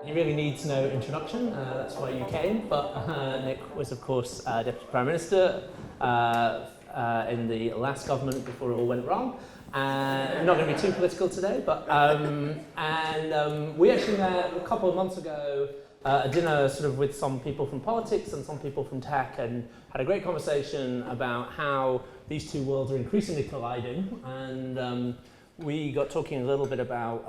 You really need no introduction, that's why you came, but Nick was of course Deputy Prime Minister in the last government before it all went wrong. We're not going to be too political today, but we actually met a couple of months ago at a dinner sort of with some people from politics and some people from tech, and had a great conversation about how these two worlds are increasingly colliding, and we got talking a little bit about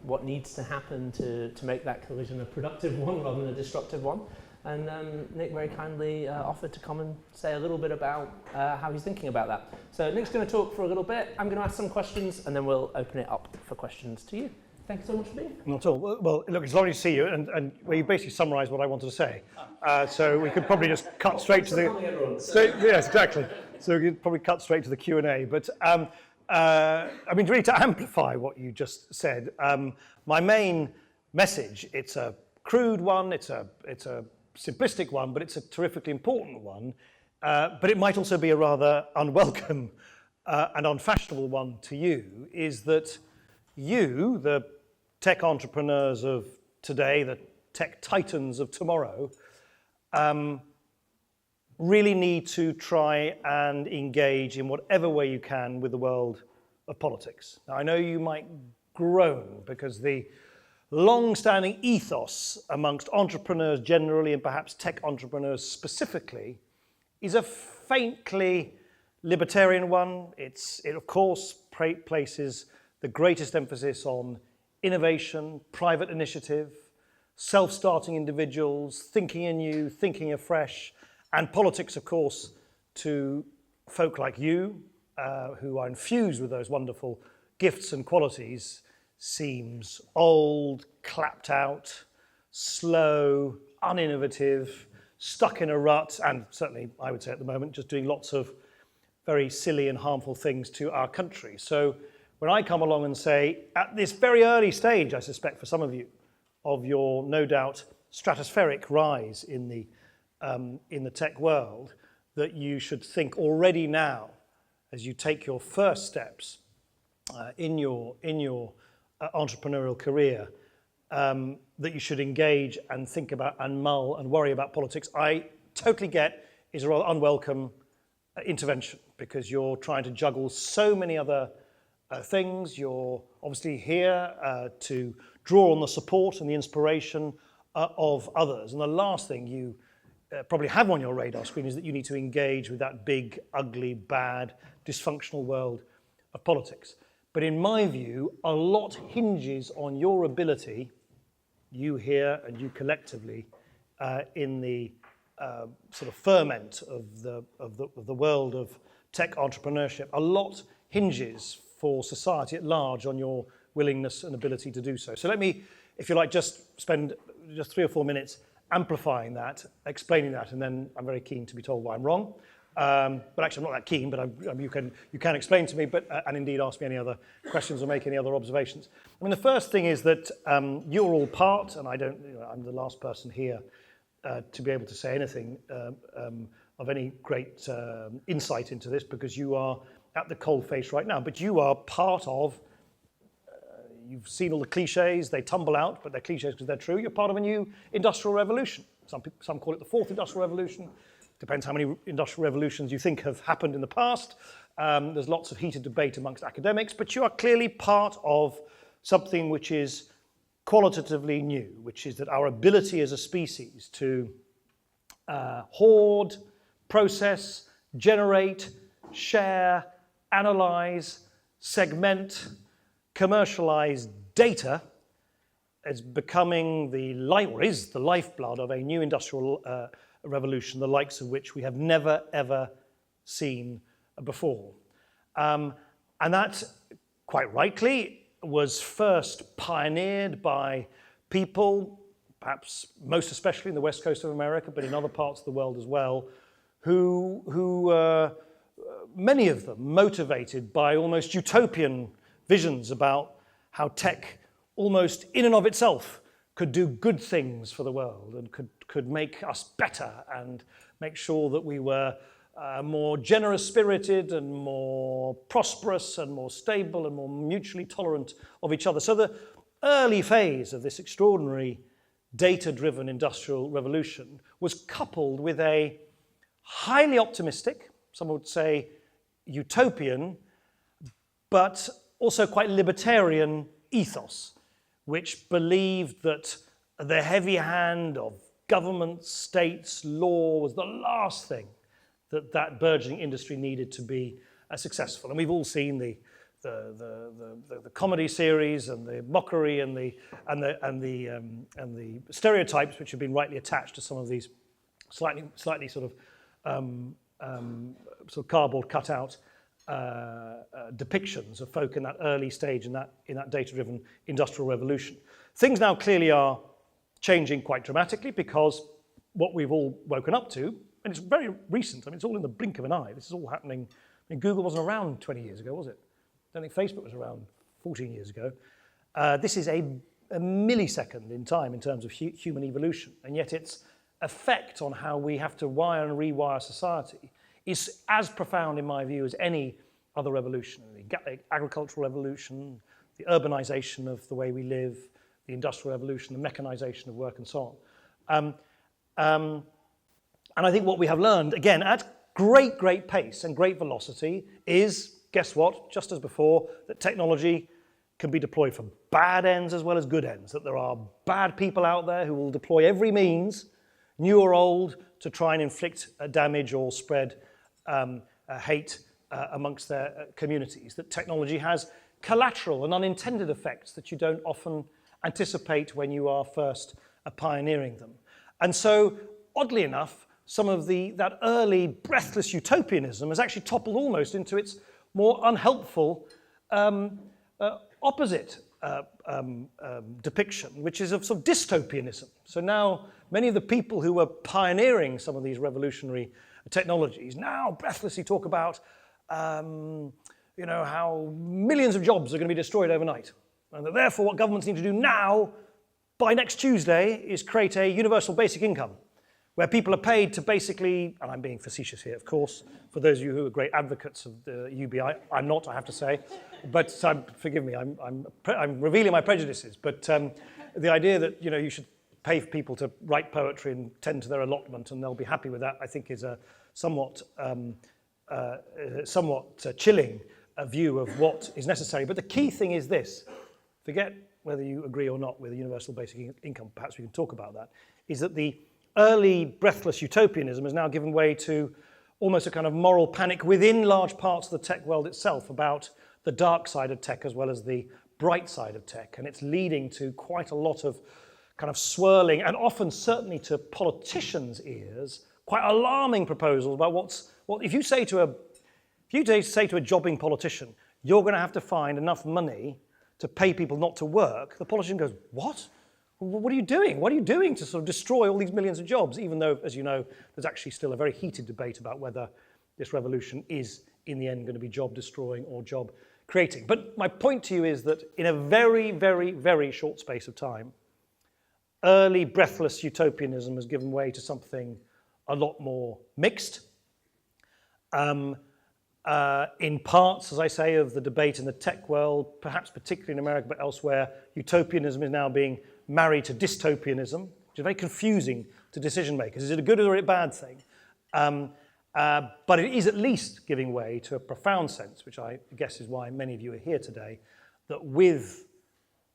what needs to happen to make that collision a productive one rather than a disruptive one. And Nick very kindly offered to come and say a little bit about how he's thinking about that. So Nick's going to talk for a little bit. I'm going to ask some questions, and then we'll open it up for questions to you. Thanks so much for being here. Not at all. Well, look, it's lovely to see you, and well, you basically summarised what I wanted to say. So we could probably just cut straight to the... yes, exactly. So we could probably cut straight to the Q&A. But I mean, really to amplify what you just said, my main message, it's a crude one, it's a simplistic one, but it's a terrifically important one. But it might also be a rather unwelcome and unfashionable one to you, is that you, the tech entrepreneurs of today, the tech titans of tomorrow, really need to try and engage in whatever way you can with the world of politics. Now, I know you might groan because the long-standing ethos amongst entrepreneurs generally, and perhaps tech entrepreneurs specifically, is a faintly libertarian one. It of course places the greatest emphasis on innovation, private initiative, self-starting individuals, thinking anew, thinking afresh, and politics, of course, to folk like you, who are infused with those wonderful gifts and qualities, seems old, clapped out, slow, uninnovative, stuck in a rut, and certainly, I would say at the moment, just doing lots of very silly and harmful things to our country. So when I come along and say, at this very early stage, I suspect for some of you, of your no doubt stratospheric rise in the tech world, that you should think already now, as you take your first steps in your entrepreneurial career, that you should engage and think about and mull and worry about politics, I totally get is a rather unwelcome intervention, because you're trying to juggle so many other things. You're obviously here to draw on the support and the inspiration of others. And the last thing you probably have on your radar screen is that you need to engage with that big, ugly, bad, dysfunctional world of politics. But in my view, a lot hinges on your ability, you here and you collectively, in the sort of ferment of the world of tech entrepreneurship. A lot hinges for society at large on your willingness and ability to do so. So let me, if you like, just spend just 3 or 4 minutes amplifying that, explaining that, and then I'm very keen to be told why I'm wrong. But actually, I'm not that keen, but you can explain to me, but and indeed ask me any other questions or make any other observations. I mean, the first thing is that you're all part, and I'm the last person here to be able to say anything of any great insight into this, because you are at the coalface right now, but you are part of, you've seen all the cliches, they tumble out, but they're cliches because they're true. You're part of a new industrial revolution. Some call it the fourth industrial revolution. Depends how many industrial revolutions you think have happened in the past. There's lots of heated debate amongst academics, but you are clearly part of something which is qualitatively new, which is that our ability as a species to hoard, process, generate, share, analyze, segment, commercialize data is becoming is the lifeblood of a new industrial revolution, the likes of which we have never, ever seen before. And that, quite rightly, was first pioneered by people, perhaps most especially in the west coast of America, but in other parts of the world as well, who many of them motivated by almost utopian visions about how tech, almost in and of itself, could do good things for the world and could make us better and make sure that we were more generous-spirited and more prosperous and more stable and more mutually tolerant of each other. So the early phase of this extraordinary data-driven industrial revolution was coupled with a highly optimistic, some would say utopian, but also quite libertarian ethos, which believed that the heavy hand of government, states, law was the last thing that burgeoning industry needed to be successful. And we've all seen the comedy series and the mockery and the stereotypes which have been rightly attached to some of these slightly sort of cardboard cutout depictions of folk in that early stage in that data-driven industrial revolution. Things now clearly are changing quite dramatically because what we've all woken up to, and it's very recent, I mean, it's all in the blink of an eye. This is all happening. I mean, Google wasn't around 20 years ago, was it? I don't think Facebook was around 14 years ago. This is a millisecond in time in terms of human evolution, and yet its effect on how we have to wire and rewire society is as profound, in my view, as any other revolution. The agricultural revolution, the urbanization of the way we live, the industrial revolution, the mechanization of work, and so on. And I think what we have learned, again, at great pace and great velocity is, guess what, just as before, that technology can be deployed for bad ends as well as good ends, that there are bad people out there who will deploy every means, new or old, to try and inflict damage or spread hate amongst their communities, that technology has collateral and unintended effects that you don't often anticipate when you are first pioneering them. And so, oddly enough, some of that early breathless utopianism has actually toppled almost into its more unhelpful opposite depiction, which is of sort of dystopianism. So now many of the people who were pioneering some of these revolutionary technologies now breathlessly talk about how millions of jobs are going to be destroyed overnight. And that therefore what governments need to do now, by next Tuesday, is create a universal basic income, where people are paid to basically, and I'm being facetious here, of course, for those of you who are great advocates of the UBI, I'm not, I have to say, but forgive me, I'm revealing my prejudices, but the idea that you should pay for people to write poetry and tend to their allotment and they'll be happy with that, I think is a somewhat chilling view of what is necessary. But the key thing is this, forget whether you agree or not with a universal basic income, perhaps we can talk about that, is that the early breathless utopianism has now given way to almost a kind of moral panic within large parts of the tech world itself about the dark side of tech as well as the bright side of tech. And it's leading to quite a lot of kind of swirling, and often certainly to politicians' ears, quite alarming proposals about if you say to a jobbing politician, you're going to have to find enough money to pay people not to work, the politician goes, what? What are you doing? What are you doing to sort of destroy all these millions of jobs? Even though, as you know, there's actually still a very heated debate about whether this revolution is, in the end, going to be job destroying or job creating. But my point to you is that in a very, very, very short space of time, early breathless utopianism has given way to something a lot more mixed. In parts, as I say, of the debate in the tech world, perhaps particularly in America, but elsewhere, utopianism is now being married to dystopianism, which is very confusing to decision makers. Is it a good or a bad thing? But it is at least giving way to a profound sense, which I guess is why many of you are here today, that with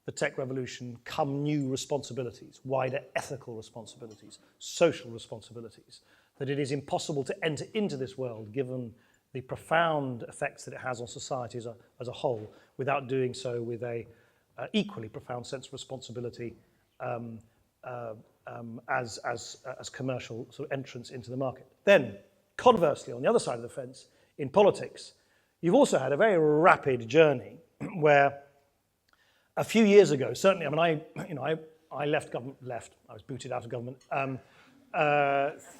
the tech revolution come new responsibilities, wider ethical responsibilities, social responsibilities, that it is impossible to enter into this world given the profound effects that it has on society as a whole without doing so with a equally profound sense of responsibility as commercial sort of entrance into the market. Then, conversely, on the other side of the fence, in politics, you've also had a very rapid journey where a few years ago, certainly, I left government, I was booted out of government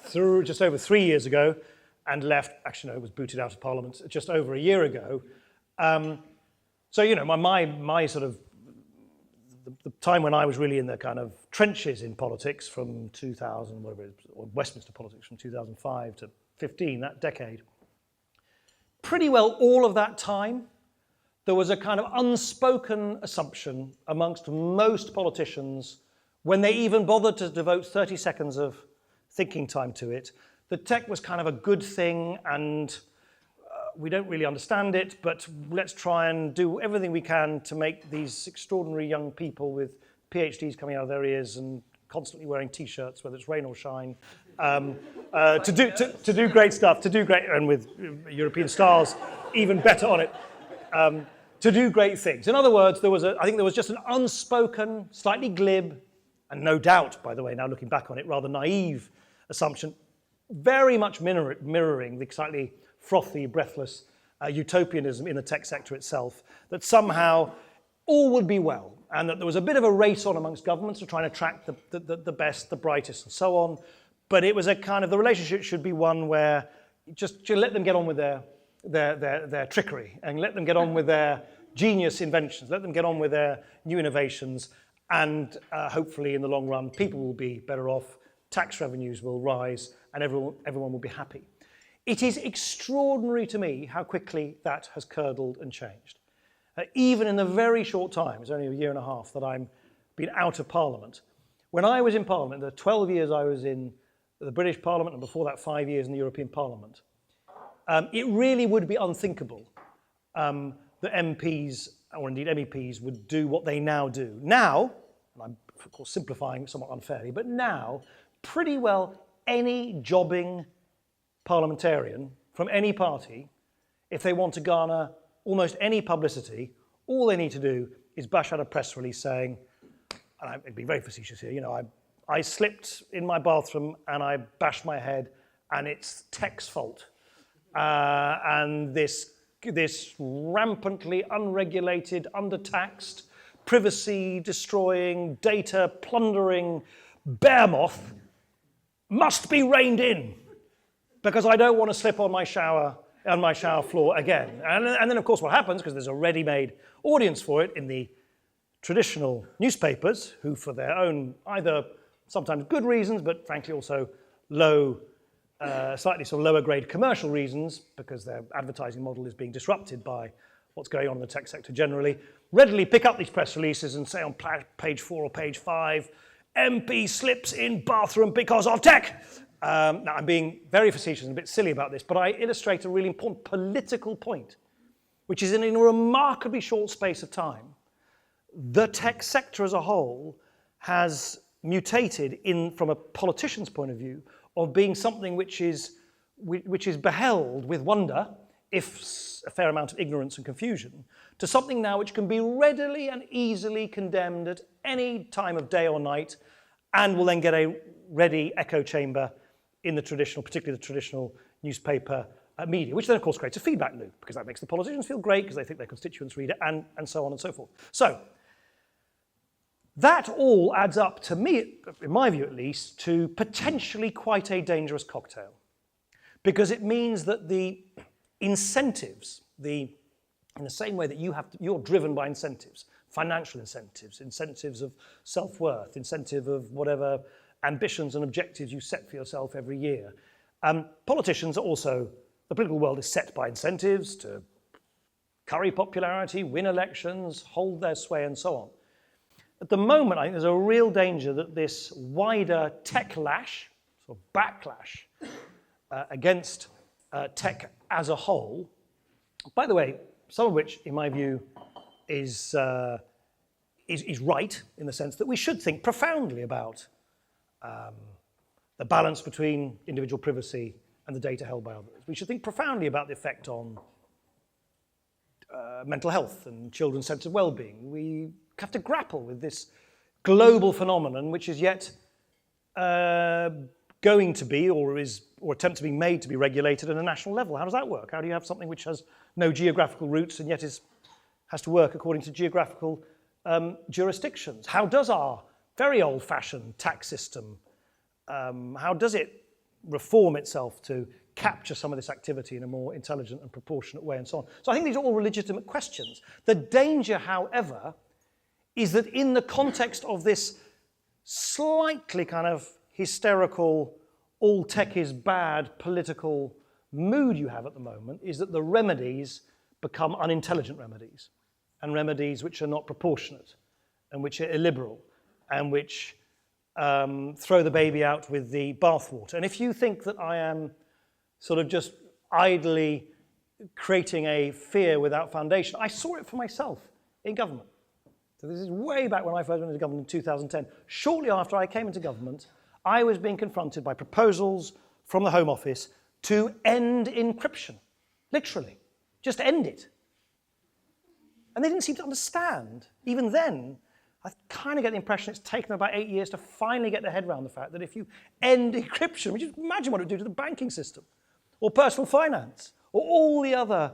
through just over 3 years ago, and left, actually no, was booted out of Parliament just over a year ago. So, my sort of, the time when I was really in the kind of trenches in politics from 2000, whatever it is, or Westminster politics from 2005 to 15, that decade, pretty well all of that time, there was a kind of unspoken assumption amongst most politicians when they even bothered to devote 30 seconds of thinking time to it, the tech was kind of a good thing, and we don't really understand it, but let's try and do everything we can to make these extraordinary young people with PhDs coming out of their ears and constantly wearing T-shirts, whether it's rain or shine, to do great stuff, and with European stars even better on it, to do great things. In other words, I think there was just an unspoken, slightly glib, and no doubt, by the way, now looking back on it, rather naive assumption, very much mirroring the slightly frothy, breathless utopianism in the tech sector itself, that somehow all would be well, and that there was a bit of a race on amongst governments to try and attract the best, the brightest, and so on. But it was a kind of, the relationship should be one where just let them get on with their trickery, and let them get on with their genius inventions, let them get on with their new innovations, and hopefully in the long run, people will be better off, tax revenues will rise, and everyone will be happy. It is extraordinary to me how quickly that has curdled and changed. Even in the very short time, it's only a year and a half that I've been out of Parliament. When I was in Parliament, the 12 years I was in the British Parliament, and before that 5 years in the European Parliament, it really would be unthinkable that MPs, or indeed MEPs, would do what they now do. Now, and I'm of course simplifying somewhat unfairly, but now, pretty well any jobbing parliamentarian from any party, if they want to garner almost any publicity, all they need to do is bash out a press release saying, and I'd be very facetious here, I slipped in my bathroom and I bashed my head, and it's tech's fault. And this rampantly unregulated, undertaxed, privacy-destroying, data-plundering behemoth must be reined in, because I don't want to slip on my shower floor again. And then, of course, what happens, because there's a ready-made audience for it in the traditional newspapers, who for their own either sometimes good reasons, but frankly also slightly sort of lower grade commercial reasons, because their advertising model is being disrupted by what's going on in the tech sector generally, readily pick up these press releases and say on page 4 or page 5, MP slips in bathroom because of tech. Now, I'm being very facetious and a bit silly about this, but I illustrate a really important political point, which is in a remarkably short space of time, the tech sector as a whole has mutated from a politician's point of view of being something which is beheld with wonder, if a fair amount of ignorance and confusion, to something now which can be readily and easily condemned at any time of day or night, and will then get a ready echo chamber in particularly the traditional newspaper media, which then of course creates a feedback loop, because that makes the politicians feel great because they think their constituents read it, and so on and so forth. So that all adds up to me, in my view at least, to potentially quite a dangerous cocktail, because it means that the incentives, in the same way that you're driven by incentives, financial incentives, incentives of self-worth, incentive of whatever ambitions and objectives you set for yourself every year. Politicians are also, the political world is set by incentives to curry popularity, win elections, hold their sway, and so on. At the moment, I think there's a real danger that this wider techlash, sort of backlash against tech as a whole, by the way, some of which, in my view, is right, in the sense that we should think profoundly about the balance between individual privacy and the data held by others. We should think profoundly about the effect on mental health and children's sense of well-being. We have to grapple with this global phenomenon, which is yet going to be, or attempts to be made to be regulated at a national level. How does that work? How do you have something which has no geographical roots and yet has to work according to geographical jurisdictions? How does our very old-fashioned tax system, how does it reform itself to capture some of this activity in a more intelligent and proportionate way, and so on? So I think these are all legitimate questions. The danger, however, is that in the context of this slightly kind of hysterical, all tech is bad political mood you have at the moment, is that the remedies become unintelligent remedies, and remedies which are not proportionate, and which are illiberal, and which throw the baby out with the bathwater. And if you think that I am sort of just idly creating a fear without foundation, I saw it for myself in government. So this is way back when I first went into government in 2010. Shortly after I came into government, I was being confronted by proposals from the Home Office to end encryption. Literally. Just end it. And they didn't seem to understand. Even then, I kind of get the impression it's taken them about 8 years to finally get their head around the fact that if you end encryption, just imagine what it would do to the banking system, or personal finance, or all the other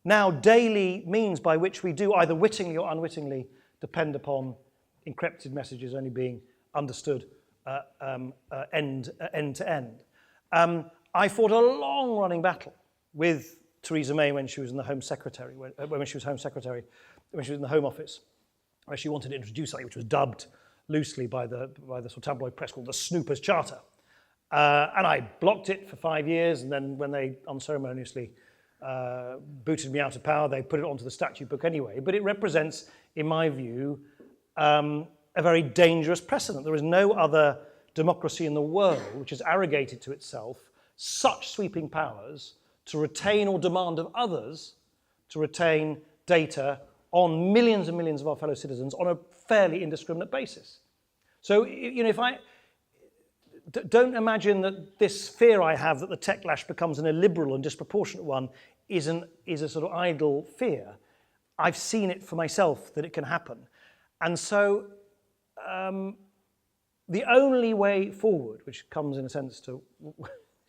now daily means by which we do either wittingly or unwittingly depend upon encrypted messages only being understood end to end. I fought a long-running battle with Theresa May when she was in the Home Secretary, when she was Home Secretary, when she was in the Home Office, where she wanted to introduce something which was dubbed loosely by the sort of tabloid press called the Snoopers Charter. And I blocked it for 5 years, and then when they unceremoniously booted me out of power, they put it onto the statute book anyway. But it represents, in my view, a very dangerous precedent. There is no other democracy in the world which has arrogated to itself such sweeping powers to retain or demand of others to retain data on millions and millions of our fellow citizens on a fairly indiscriminate basis. So, you know, if I don't imagine that this fear I have that the techlash becomes an illiberal and disproportionate one is a sort of idle fear. I've seen it for myself that it can happen. And so the only way forward, which comes in a sense to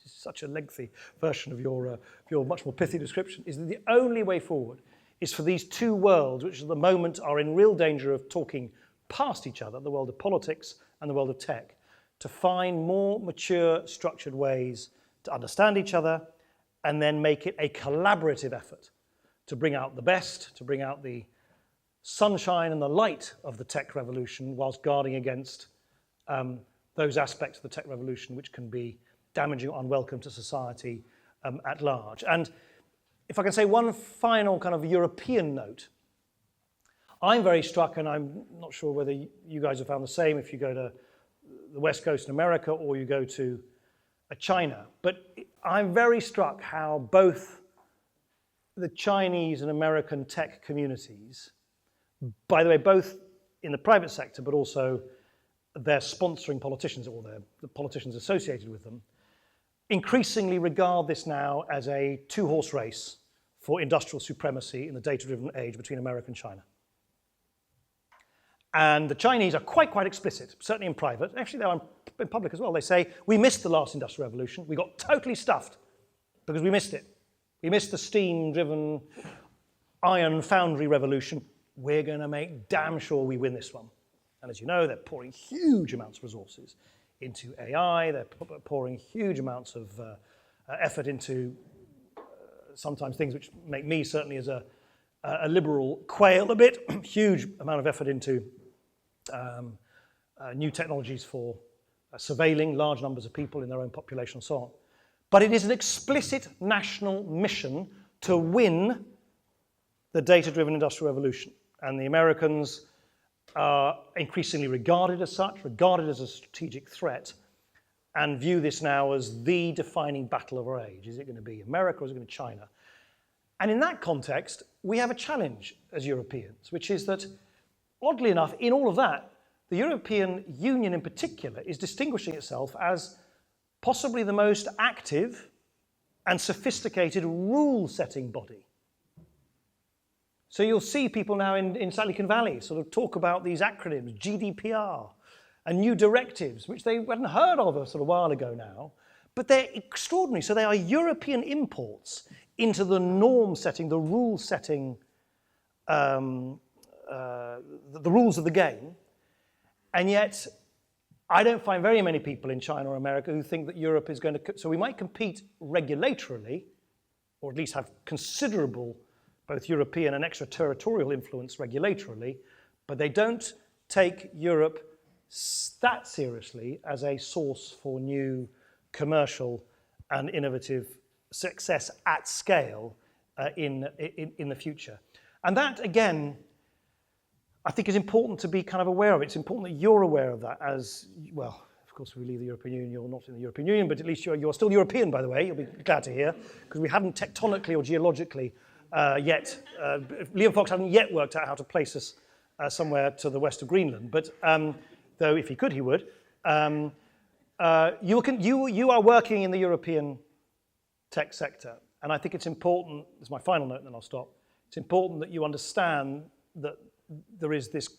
such a lengthy version of your much more pithy description, is that the only way forward is for these two worlds, which at the moment are in real danger of talking past each other, the world of politics and the world of tech, to find more mature, structured ways to understand each other and then make it a collaborative effort to bring out the best, to bring out the sunshine and the light of the tech revolution whilst guarding against those aspects of the tech revolution which can be damaging or unwelcome to society at large. And if I can say one final kind of European note, I'm very struck, and I'm not sure whether you guys have found the same if you go to the West Coast in America or you go to China, but I'm very struck how both the Chinese and American tech communities, by the way, both in the private sector, but also their sponsoring politicians or the politicians associated with them, increasingly regard this now as a two-horse race for industrial supremacy in the data-driven age between America and China. And the Chinese are quite explicit, certainly in private. Actually, they are in public as well. They say, we missed the last industrial revolution. We got totally stuffed because we missed it. We missed the steam-driven iron foundry revolution. We're going to make damn sure we win this one. And as you know, they're pouring huge amounts of resources into AI. They're pouring huge amounts of effort into sometimes things which make me certainly as a liberal quail a bit. Huge amount of effort into new technologies for surveilling large numbers of people in their own population and so on. But it is an explicit national mission to win the data-driven industrial revolution. And the Americans are increasingly regarded as such, regarded as a strategic threat, and view this now as the defining battle of our age. Is it going to be America or is it going to be China? And in that context, we have a challenge as Europeans, which is that, oddly enough, in all of that, the European Union in particular is distinguishing itself as possibly the most active and sophisticated rule-setting body. So you'll see people now in Silicon Valley sort of talk about these acronyms, GDPR, and new directives, which they hadn't heard of a sort of while ago now, but they're extraordinary. So they are European imports into the norm setting, the rule setting, the rules of the game. And yet, I don't find very many people in China or America who think that Europe is going to... So we might compete regulatorily, or at least have considerable both European and extraterritorial influence regulatorily, but they don't take Europe that seriously as a source for new commercial and innovative success at scale in the future. And that, again, I think is important to be kind of aware of. It's important that you're aware of that as, well, of course, if we leave the European Union, you're not in the European Union, but at least you're still European, by the way, you'll be glad to hear, because we haven't tectonically or geologically yet, Liam Fox hasn't yet worked out how to place us somewhere to the west of Greenland, but though if he could, he would. You are working in the European tech sector, and I think it's important, this is my final note and then I'll stop, it's important that you understand that there is this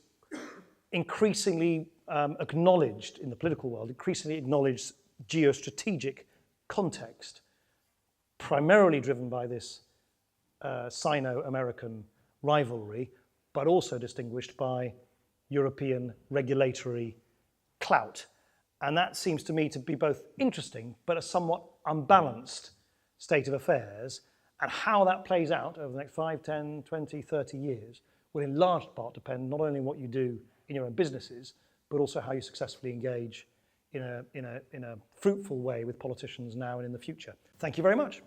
increasingly acknowledged, in the political world, increasingly acknowledged geostrategic context, primarily driven by this Sino-American rivalry, but also distinguished by European regulatory clout. And that seems to me to be both interesting, but a somewhat unbalanced state of affairs, and how that plays out over the next 5, 10, 20, 30 years will in large part depend not only on what you do in your own businesses, but also how you successfully engage in a fruitful way with politicians now and in the future. Thank you very much.